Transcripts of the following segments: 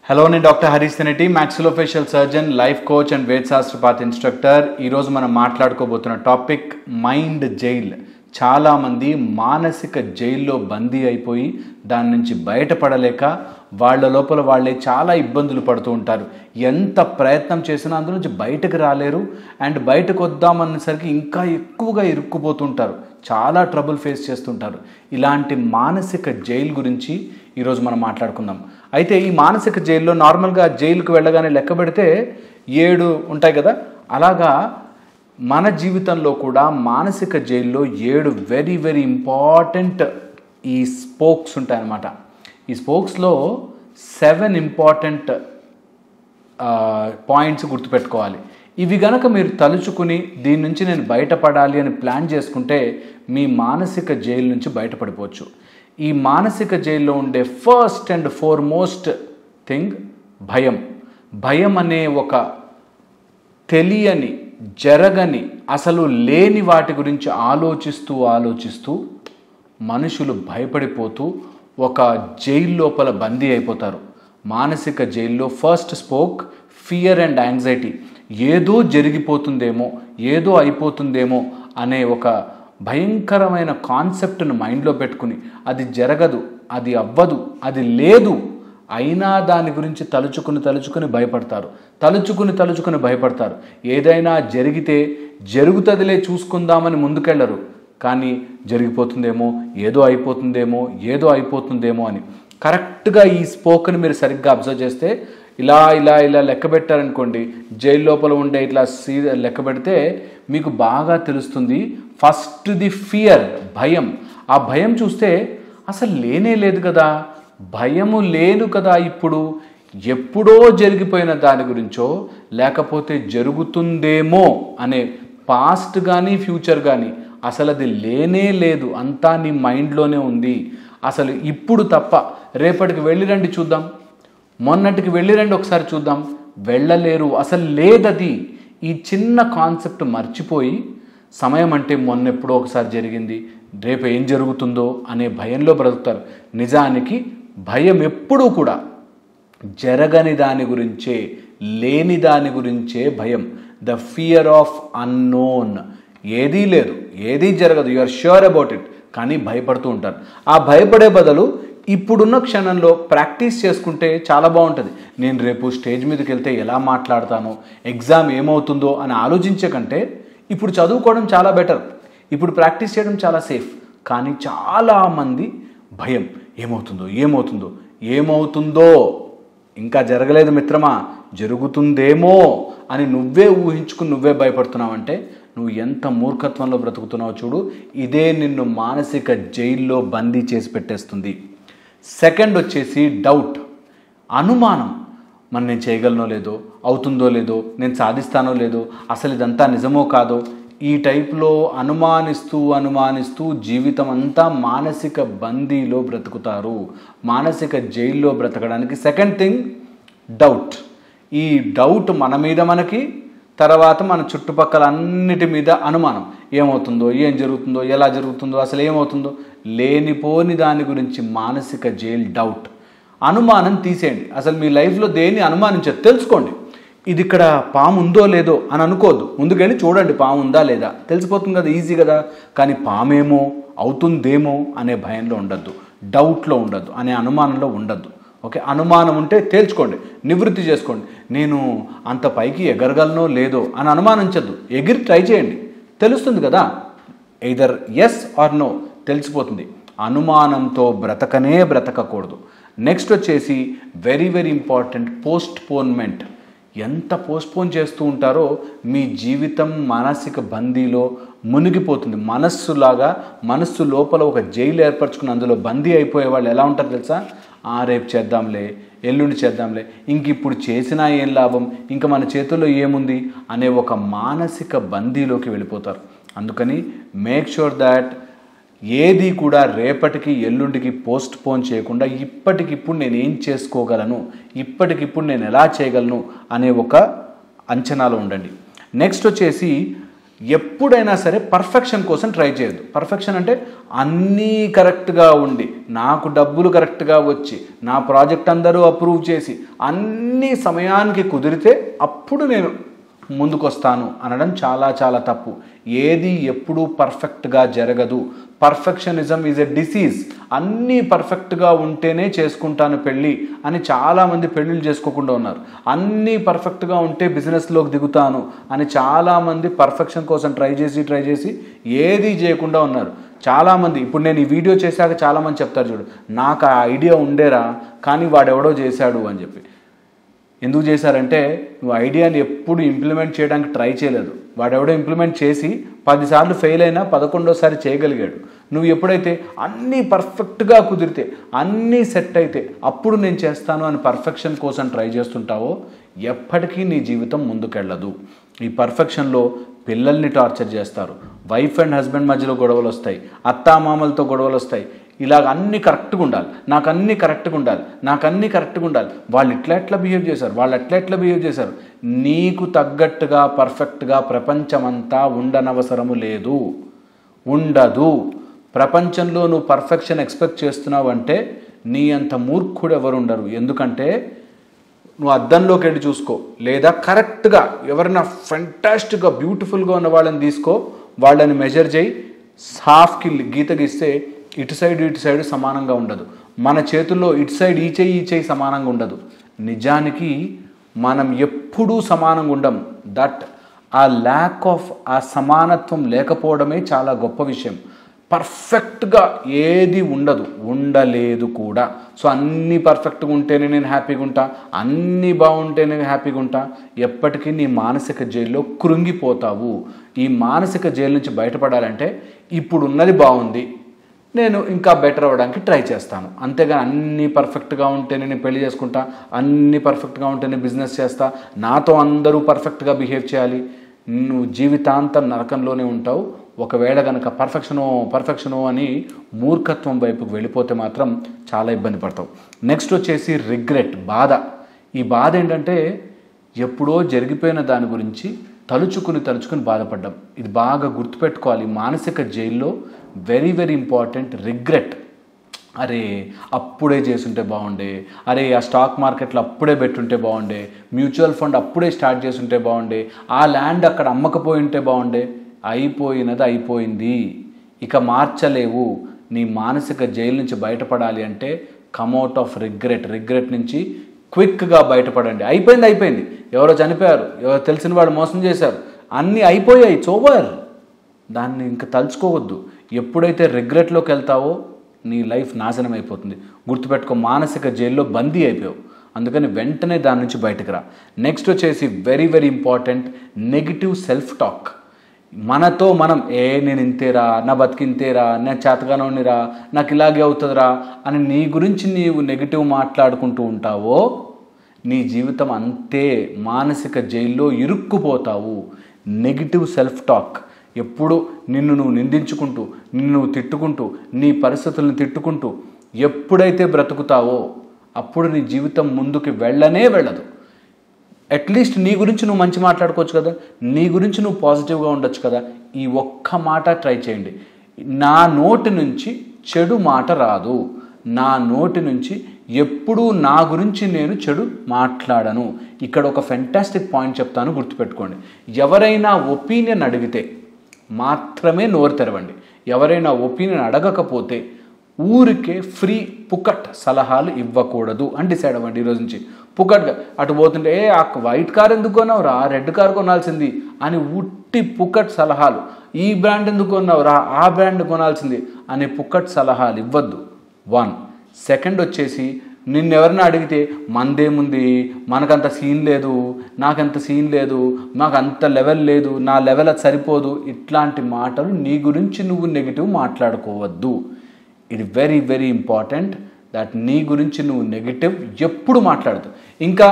Hello, నేను doctor Harish Tenati, maxillofacial surgeon, life coach and వేద శాస్త్రపాత్ ఇన్స్ట్రక్టర్. ఈరోజు మనం మాట్లాడుకోబోతున్న టాపిక్ మైండ్ జైల్. చాలామంది మానసిక జైల్లో బందీ అయిపోయి దాని నుంచి బయటపడలేక వాళ్ళ లోపల వాళ్ళే చాలా ఇబ్బందులు పడుతూ ఉంటారు. ఎంత ప్రయత్నం చేసినా అందులో నుంచి బయటకు రాలేరు. అండ్ బయటకు వద్దామన్నసరికి ఇంకా ఎక్కువగా ఇరుక్కుపోతుంటారు, చాలా ట్రబుల్ ఫేస్ చేస్తుంటారు. ఇలాంటి మానసిక జైలు గురించి ఈరోజు మనం మాట్లాడుకుందాం. అయితే ఈ మానసిక జైల్లో నార్మల్గా జైలుకు వెళ్ళగానే లెక్క పెడితే 7 ఉంటాయి కదా, అలాగా మన జీవితంలో కూడా మానసిక జైల్లో 7 వెరీ వెరీ ఇంపార్టెంట్ ఈ స్పోక్స్ ఉంటాయన్నమాట. ఈ స్పోక్స్లో 7 ఇంపార్టెంట్ పాయింట్స్ గుర్తుపెట్టుకోవాలి. ఇవి గనక మీరు తలుచుకుని దీని నుంచి నేను బయటపడాలి అని ప్లాన్ చేసుకుంటే మీ మానసిక జైలు నుంచి బయటపడిపోవచ్చు. ఈ మానసిక జైల్లో ఉండే ఫస్ట్ అండ్ ఫార్మోస్ట్ థింగ్ భయం. భయం అనే ఒక తెలియని, జరగని, అసలు లేని వాటి గురించి ఆలోచిస్తూ మనుషులు భయపడిపోతూ ఒక జైలు లోపల బందీ అయిపోతారు. మానసిక జైల్లో first spoke fear and anxiety. ఏదో జరిగిపోతుందేమో, ఏదో అయిపోతుందేమో అనే ఒక భయంకరమైన కాన్సెప్ట్ను మైండ్లో పెట్టుకుని అది జరగదు, అది అవ్వదు, అది లేదు, అయినా దాని గురించి తలుచుకుని భయపడతారు. తలుచుకుని భయపడతారు. ఏదైనా జరిగితే జరుగుతుందిలే చూసుకుందామని ముందుకెళ్ళరు. కానీ జరిగిపోతుందేమో, ఏదో అయిపోతుందేమో అని. కరెక్ట్గా ఈ స్పోక్ని మీరు సరిగ్గా అబ్జర్వ్ చేస్తే ఇలా లెక్క పెట్టారనుకోండి, జైలు లోపల ఉండే ఇట్లా లెక్క పెడితే మీకు బాగా తెలుస్తుంది. ఫస్ట్ ది ఫియర్, భయం. ఆ భయం చూస్తే అసలు లేనే లేదు కదా, భయము లేదు కదా, ఇప్పుడు ఎప్పుడో జరిగిపోయిన దాని గురించో లేకపోతే జరుగుతుందేమో అనే పాస్ట్ కానీ ఫ్యూచర్ కానీ అసలు అది లేనే లేదు, అంతా నీ మైండ్లోనే ఉంది. అసలు ఇప్పుడు తప్ప రేపటికి వెళ్ళిరండి చూద్దాం, మొన్నటికి వెళ్ళిరండి ఒకసారి చూద్దాం, వెళ్ళలేరు, అసలు లేదది. ఈ చిన్న కాన్సెప్ట్ మర్చిపోయి సమయం అంటే మొన్నెప్పుడో ఒకసారి జరిగింది, రేపు ఏం జరుగుతుందో అనే భయంలో బ్రతుకుతారు. నిజానికి భయం ఎప్పుడూ కూడా జరగని దాని గురించే, లేని దాని గురించే భయం. The fear of unknown. ఏదీ లేదు, ఏదీ జరగదు, you are sure about it, కానీ భయపడుతూ ఉంటారు. ఆ భయపడే బదులు ఇప్పుడున్న క్షణంలో ప్రాక్టీస్ చేసుకుంటే చాలా బాగుంటుంది. నేను రేపు స్టేజ్ మీదకి వెళ్తే ఎలా మాట్లాడతానో, ఎగ్జామ్ ఏమవుతుందో అని ఆలోచించే కంటే ఇప్పుడు చదువుకోవడం చాలా బెటర్, ఇప్పుడు ప్రాక్టీస్ చేయడం చాలా సేఫ్. కానీ చాలామంది భయం, ఏమవుతుందో ఇంకా జరగలేదు మిత్రమా, జరుగుతుందేమో అని నువ్వే ఊహించుకుని నువ్వే భయపడుతున్నావంటే నువ్వు ఎంత మూర్ఖత్వంలో బ్రతుకుతున్నావు చూడు. ఇదే నిన్ను మానసిక జైల్లో బందీ చేసి పెట్టేస్తుంది. సెకండ్ వచ్చేసి డౌట్, అనుమానం. మరి నేను చేయగలనో లేదో, అవుతుందో లేదో, నేను సాధిస్తానో లేదో, అసలు ఇదంతా నిజమో కాదో, ఈ టైప్లో అనుమానిస్తూ జీవితం అంతా మానసిక బందీలో బ్రతుకుతారు. మానసిక జైల్లో బ్రతకడానికి సెకండ్ థింగ్ డౌట్. ఈ డౌట్ మన మీద మనకి, తర్వాత మన చుట్టుపక్కల అన్నిటి మీద అనుమానం. ఏమవుతుందో, ఏం జరుగుతుందో, ఎలా జరుగుతుందో, అసలు ఏమవుతుందో, లేనిపోని దాని గురించి మానసిక జైల్ డౌట్. అనుమానం తీసేయండి. అసలు మీ లైఫ్లో దేన్ని అనుమానించదు, తెలుసుకోండి. ఇది ఇక్కడ పాము ఉందో లేదో అని అనుకోవద్దు, ముందుకెళ్ళి చూడండి పాము ఉందా లేదా, తెలిసిపోతుంది కదా, ఈజీ కదా. కానీ పామేమో, అవుతుందేమో అనే భయంలో ఉండద్దు, డౌట్లో ఉండద్దు, అనే అనుమానంలో ఉండద్దు. ఓకే, అనుమానం ఉంటే తేల్చుకోండి, నివృత్తి చేసుకోండి. నేను అంత పైకి ఎగరగలనో లేదో అని అనుమానించద్దు, ఎగిరి ట్రై చేయండి, తెలుస్తుంది కదా. ఎయిదర్ ఎస్ ఆర్ నో తెలిసిపోతుంది. అనుమానంతో బ్రతకకూడదు. నెక్స్ట్ వచ్చేసి వెరీ వెరీ ఇంపార్టెంట్, పోస్ట్పోన్మెంట్. ఎంత పోస్ట్పోన్ చేస్తూ ఉంటారో మీ జీవితం మానసిక బందీలో మునిగిపోతుంది. మనస్సు లోపల ఒక జైలు ఏర్పరచుకుని అందులో బందీ అయిపోయే వాళ్ళు ఎలా ఉంటారు తెలుసా? రేపు చేద్దాంలే, ఎల్లుండి చేద్దాంలే, ఇంక ఇప్పుడు చేసినా ఏం లాభం, ఇంకా మన చేతుల్లో ఏముంది అనే ఒక మానసిక బందీలోకి వెళ్ళిపోతారు. అందుకని మేక్ షూర్ దాట్ ఏది కూడా రేపటికి ఎల్లుండికి పోస్ట్పోన్ చేయకుండా ఇప్పటికిప్పుడు నేను ఏం చేసుకోగలను, ఇప్పటికిప్పుడు నేను ఎలా చేయగలను అనే ఒక అంచనాలో ఉండండి. నెక్స్ట్ వచ్చేసి ఎప్పుడైనా సరే పర్ఫెక్షన్ కోసం ట్రై చేయొద్దు. పర్ఫెక్షన్ అంటే అన్నీ కరెక్ట్గా ఉండి, నాకు డబ్బులు కరెక్ట్గా వచ్చి, నా ప్రాజెక్ట్ అందరూ అప్రూవ్ చేసి, అన్ని సమయానికి కుదిరితే అప్పుడు నేను ముందుకు వస్తాను అనడం చాలా చాలా తప్పు. ఏది ఎప్పుడూ పర్ఫెక్ట్గా జరగదు. Perfectionism is a disease. అన్నీ పర్ఫెక్ట్గా ఉంటేనే చేసుకుంటాను పెళ్ళి అని చాలామంది పెళ్ళిళ్ళు చేసుకోకుండా ఉన్నారు. అన్నీ పర్ఫెక్ట్గా ఉంటే బిజినెస్లోకి దిగుతాను అని చాలామంది పర్ఫెక్షన్ కోసం ట్రై చేసి ఏది చేయకుండా ఉన్నారు. చాలామంది ఇప్పుడు నేను ఈ వీడియో చేశాక చాలామంది చెప్తారు, చూడు నాకు ఆ ఐడియా ఉండేరా కానీ వాడెవడో చేశాడు అని చెప్పి. ఎందుకు చేశారంటే నువ్వు ఐడియాని ఎప్పుడు ఇంప్లిమెంట్ చేయడానికి ట్రై చేయలేదు. వాడెవడో ఇంప్లిమెంట్ చేసి 10 సార్లు ఫెయిల్ అయినా 11వ సారి చేయగలిగాడు. నువ్వు ఎప్పుడైతే అన్నీ పర్ఫెక్ట్గా కుదిరితే, అన్నీ సెట్ అయితే అప్పుడు నేను చేస్తాను అని పర్ఫెక్షన్ కోసం ట్రై చేస్తుంటావో ఎప్పటికీ నీ జీవితం ముందుకెళ్ళదు. ఈ పర్ఫెక్షన్లో పిల్లల్ని టార్చర్ చేస్తారు, వైఫ్ అండ్ హస్బెండ్ మధ్యలో గొడవలు వస్తాయి, అత్తామామలతో గొడవలు వస్తాయి. ఇలాగ అన్నీ కరెక్ట్గా ఉండాలి, నాకు అన్నీ కరెక్ట్గా ఉండాలి, వాళ్ళు ఎట్లా బిహేవ్ చేశారు, వాళ్ళు ఎట్లా బిహేవ్ చేశారు. నీకు తగ్గట్టుగా పర్ఫెక్ట్గా ప్రపంచమంతా ఉండనవసరము లేదు, ఉండదు. ప్రపంచంలో నువ్వు పర్ఫెక్షన్ ఎక్స్పెక్ట్ చేస్తున్నావు అంటే నీ అంత మూర్ఖుడు ఎవరు ఉండరు. ఎందుకంటే నువ్వు అద్దంలోకి వెళ్ళి చూసుకో, లేదా కరెక్ట్గా ఎవరైనా ఫెంటాస్టిక్గా బ్యూటిఫుల్గా ఉన్న వాళ్ళని తీసుకో, వాళ్ళని మెజర్ చేయి, హాఫ్కి గీత గీస్తే ఇటు సైడ్ సమానంగా ఉండదు. మన చేతుల్లో ఇటు సైడ్ ఈ చెయ్యి సమానంగా ఉండదు. నిజానికి మనం ఎప్పుడూ సమానంగా ఉండం. దట్ ఆ ల్యాక్ ఆఫ్ ఆ సమానత్వం లేకపోవడమే చాలా గొప్ప విషయం. పర్ఫెక్ట్గా ఏది ఉండలేదు కూడా. సో అన్నీ పర్ఫెక్ట్గా ఉంటేనే నేను హ్యాపీగా ఉంటా, అన్నీ బాగుంటేనే హ్యాపీగా ఉంటా. ఎప్పటికీ నీ మానసిక జైల్లో కృంగిపోతావు. ఈ మానసిక జైలు నుంచి బయటపడాలంటే ఇప్పుడున్నది బాగుంది, నేను ఇంకా బెటర్ అవ్వడానికి ట్రై చేస్తాను. అంతేగాని అన్నీ పర్ఫెక్ట్గా ఉంటేనే నేను పెళ్లి చేసుకుంటా, అన్నీ పర్ఫెక్ట్గా ఉంటేనే బిజినెస్ చేస్తా, నాతో అందరూ పర్ఫెక్ట్గా బిహేవ్ చేయాలి, నువ్వు జీవితాంతం నరకంలోనే ఉంటావు. ఒకవేళ కనుక పర్ఫెక్షను అని మూర్ఖత్వం వైపుకు వెళ్ళిపోతే మాత్రం చాలా ఇబ్బంది పడతావు. నెక్స్ట్ వచ్చేసి రిగ్రెట్, బాధ. ఈ బాధ ఏంటంటే ఎప్పుడో జరిగిపోయిన దాని గురించి తలుచుకుని బాధపడ్డాం. ఇది బాగా గుర్తుపెట్టుకోవాలి. మానసిక జైల్లో వెరీ వెరీ ఇంపార్టెంట్ రిగ్రెట్. అరే అప్పుడే చేసుంటే బాగుండే, అరే ఆ స్టాక్ మార్కెట్లో అప్పుడే పెట్టుంటే బాగుండే, మ్యూచువల్ ఫండ్ అప్పుడే స్టార్ట్ చేసుంటే బాగుండే, ఆ ల్యాండ్ అక్కడ అమ్మకపోయి ఉంటే బాగుండే. అయిపోయినది అయిపోయింది, ఇక మార్చలేవు. నీ మానసిక జైలు నుంచి బయటపడాలి అంటే కమ్అట్ ఆఫ్ రిగ్రెట్ నుంచి క్విక్గా బయటపడండి. అయిపోయింది, ఎవరో చనిపోయారు, ఎవరో తెలిసిన వాళ్ళు మోసం చేశారు, అన్నీ అయిపోయాయి, ఇట్స్ ఓవర్. దాన్ని ఇంకా తలుచుకోవద్దు. ఎప్పుడైతే రిగ్రెట్లోకి వెళ్తావో నీ లైఫ్ నాశనం అయిపోతుంది. గుర్తుపెట్టుకో, మానసిక జైల్లో బందీ అయిపోయావు. అందుకని వెంటనే దాని నుంచి బయటకు రా. నెక్స్ట్ వచ్చేసి very very important, negative self talk. మనతో మనం నేను ఇంతేరా, నా బతికింతేరా, నేను చేతగానోనిరా, నాకు ఇలాగే అవుతుందిరా అని నీ గురించి నీవు నెగిటివ్ మాట్లాడుకుంటూ ఉంటావో నీ జీవితం అంతే, మానసిక జైల్లో ఇరుక్కుపోతావు. Negative self talk. ఎప్పుడు నిన్ను నువ్వు నిందించుకుంటూ, నిన్ను నువ్వు తిట్టుకుంటూ, నీ పరిస్థితులను తిట్టుకుంటూ ఎప్పుడైతే బ్రతుకుతావో అప్పుడు నీ జీవితం ముందుకు వెళ్ళదు. అట్లీస్ట్ నీ గురించి నువ్వు మంచి మాట్లాడుకోవచ్చు కదా, నీ గురించి నువ్వు పాజిటివ్గా ఉండొచ్చు కదా. ఈ ఒక్క మాట ట్రై చేయండి. నా నోటి నుంచి చెడు మాట రాదు, నా నోటి నుంచి ఎప్పుడూ నా గురించి నేను చెడు మాట్లాడను. ఇక్కడ ఒక ఫెంటాస్టిక్ పాయింట్ చెప్తాను, గుర్తుపెట్టుకోండి. ఎవరైనా ఒపీనియన్ అడిగితే మాత్రమే నోరు తెరవండి. ఎవరైనా ఒపీనియన్ అడగకపోతే ఊరికే ఫ్రీ పుకట్ సలహాలు ఇవ్వకూడదు అని డిసైడ్ అవ్వండి ఈరోజు నుంచి. పుకట్గా అటు పోతుంటే ఆ వైట్ కార్ ఎందుకు కొన్నావురా, రెడ్ కార్ కొనాల్సింది అని ఉట్టి పుకట్ సలహాలు, ఈ బ్రాండ్ ఎందుకు కొన్నావురా, ఆ బ్రాండ్ కొనాల్సింది అని పుకట్ సలహాలు ఇవ్వద్దు. 1. సెకండ్ వచ్చేసి నిన్నెవరిని అడిగితే మనదేముంది, మనకంత సీన్ లేదు, నాకంత సీన్ లేదు, మాకు అంత లెవెల్ లేదు, నా లెవెల్ అది సరిపోదు, ఇట్లాంటి మాటలు నీ గురించి నువ్వు నెగిటివ్ మాట్లాడుకోవద్దు. ఇది వెరీ వెరీ ఇంపార్టెంట్ దట్ నీ గురించి నువ్వు నెగిటివ్ ఎప్పుడు మాట్లాడదు. ఇంకా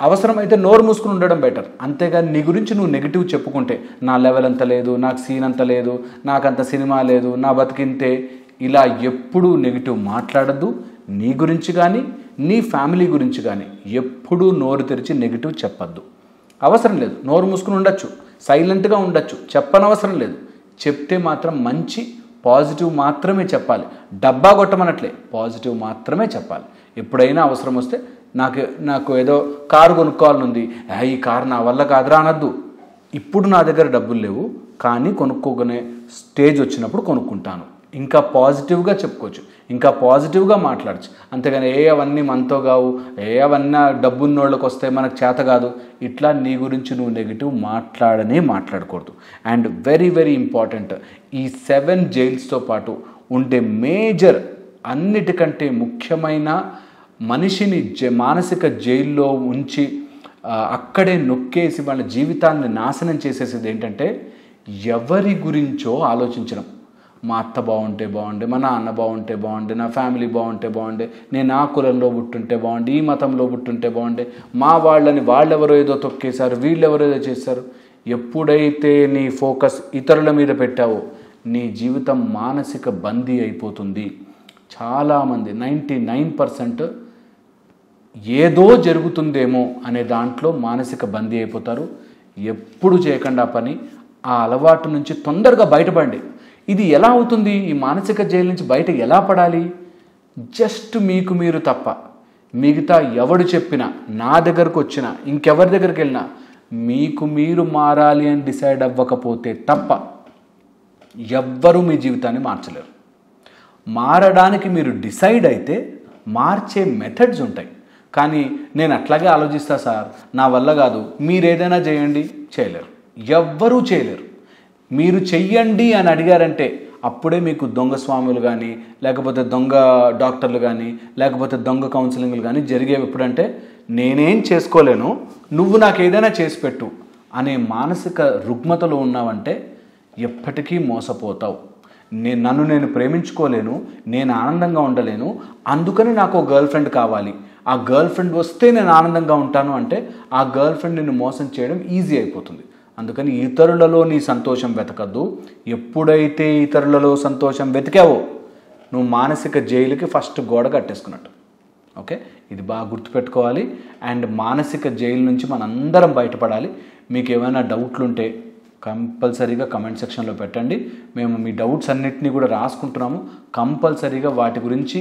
అవసరమైతే నోరు మూసుకుని ఉండడం బెటర్. అంతేగాని నీ గురించి నువ్వు నెగిటివ్ చెప్పుకుంటే నా లెవెల్ అంత లేదు, నాకు సీన్ అంత లేదు, నాకంత సినిమా లేదు, నా బతికింతే, ఇలా ఎప్పుడూ నెగిటివ్ మాట్లాడద్దు. నీ గురించి కానీ నీ ఫ్యామిలీ గురించి కానీ ఎప్పుడూ నోరు తెరిచి నెగిటివ్ చెప్పద్దు. అవసరం లేదు, నోరు మూసుకుని ఉండొచ్చు, సైలెంట్గా ఉండొచ్చు, చెప్పనవసరం లేదు. చెప్తే మాత్రం మంచి పాజిటివ్ మాత్రమే చెప్పాలి. డబ్బా కొట్టమనట్లే, పాజిటివ్ మాత్రమే చెప్పాలి. ఎప్పుడైనా అవసరం వస్తే నాకు ఏదో కారు కొనుక్కోవాలనుంది, ఈ కారు నా వల్ల కాదురా అనద్దు. ఇప్పుడు నా దగ్గర డబ్బులు లేవు, కానీ కొనుక్కోనే స్టేజ్ వచ్చినప్పుడు కొనుక్కుంటాను. ఇంకా పాజిటివ్గా చెప్పుకోవచ్చు, ఇంకా పాజిటివ్గా మాట్లాడచ్చు. అంతేగాని అవన్నీ మనతో కావు, అవన్నీ డబ్బున్నోళ్ళకి వస్తే మనకు చేత కాదు, ఇట్లా నీ గురించి నువ్వు నెగిటివ్ మాట్లాడకూడదు. అండ్ వెరీ వెరీ ఇంపార్టెంట్, ఈ 7 జైల్స్తో పాటు ఉండే మేజర్ అన్నిటికంటే ముఖ్యమైన మనిషిని మానసిక జైల్లో ఉంచి అక్కడే నొక్కేసి వాళ్ళ జీవితాన్ని నాశనం చేసేసేది ఏంటంటే ఎవరి గురించో ఆలోచించడం. మా అత్త బాగుంటే బాగుండే, మా నాన్న బాగుంటే బాగుండే, నా ఫ్యామిలీ బాగుంటే బాగుండే, నేను ఆ కులంలో పుట్టుంటే బాగుండే, ఈ మతంలో పుట్టుంటే బాగుండే, మా వాళ్ళెవరో ఏదో తొక్కేశారు, వీళ్ళెవరో ఏదో చేశారు. ఎప్పుడైతే నీ ఫోకస్ ఇతరుల మీద పెట్టావో నీ జీవితం మానసిక బందీ అయిపోతుంది. చాలామంది 99% ఏదో జరుగుతుందేమో అనే దాంట్లో మానసిక బందీ అయిపోతారు. ఎప్పుడు చేయకుండా పని, ఆ అలవాటు నుంచి తొందరగా బయటపడండి. ఇది ఎలా అవుతుంది? ఈ మానసిక జైలు నుంచి బయట ఎలా పడాలి? జస్ట్ మీకు మీరు తప్ప మిగతా ఎవడు చెప్పినా, నా దగ్గరకు వచ్చినా, ఇంకెవరి దగ్గరికి వెళ్ళినా మీకు మీరు మారాలి అని డిసైడ్ అవ్వకపోతే తప్ప ఎవ్వరూ మీ జీవితాన్ని మార్చలేరు. మారడానికి మీరు డిసైడ్ అయితే మార్చే మెథడ్స్ ఉంటాయి. కానీ నేను అట్లాగే ఆలోచిస్తా సార్, నా వల్ల కాదు, మీరు ఏదైనా చేయండి, చేయలేరు, ఎవ్వరూ చేయలేరు. మీరు చెయ్యండి అని అడిగారంటే అప్పుడే మీకు దొంగ స్వాములు కానీ, లేకపోతే దొంగ డాక్టర్లు కానీ, లేకపోతే దొంగ కౌన్సిలింగ్లు కానీ జరిగేవి. ఎప్పుడంటే నేనేం చేసుకోలేను, నువ్వు నాకు ఏదైనా చేసి పెట్టు అనే మానసిక రుగ్మతలో ఉన్నావంటే ఎప్పటికీ మోసపోతావు. నన్ను నేను ప్రేమించుకోలేను, నేను ఆనందంగా ఉండలేను, అందుకని నాకు ఒక గర్ల్ ఫ్రెండ్ కావాలి, ఆ గర్ల్ ఫ్రెండ్ వస్తే నేను ఆనందంగా ఉంటాను అంటే ఆ గర్ల్ ఫ్రెండ్ నిన్ను మోసం చేయడం ఈజీ అయిపోతుంది. అందుకని ఇతరులలో నీ సంతోషం వెతకద్దు. ఎప్పుడైతే ఇతరులలో సంతోషం వెతికావో నువ్వు మానసిక జైలుకి ఫస్ట్ గోడ కట్టేసుకున్నట్టు. ఓకే, ఇది బాగా గుర్తుపెట్టుకోవాలి. అండ్ మానసిక జైలు నుంచి మనందరం బయటపడాలి. మీకు ఏమైనా డౌట్లు ఉంటే కంపల్సరీగా కమెంట్ సెక్షన్లో పెట్టండి. మేము మీ డౌట్స్ అన్నిటినీ కూడా రాసుకుంటున్నాము. కంపల్సరీగా వాటి గురించి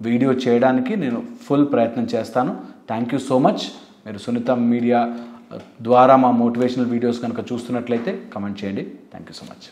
వీడియో చేయడానికి నేను ఫుల్ ప్రయత్నం చేస్తాను. Thank you so much. మీరు సునీత మీడియా ద్వారా మా మోటివేషనల్ వీడియోస్ కనుక చూస్తున్నట్లయితే కమెంట్ చేయండి. Thank you so much.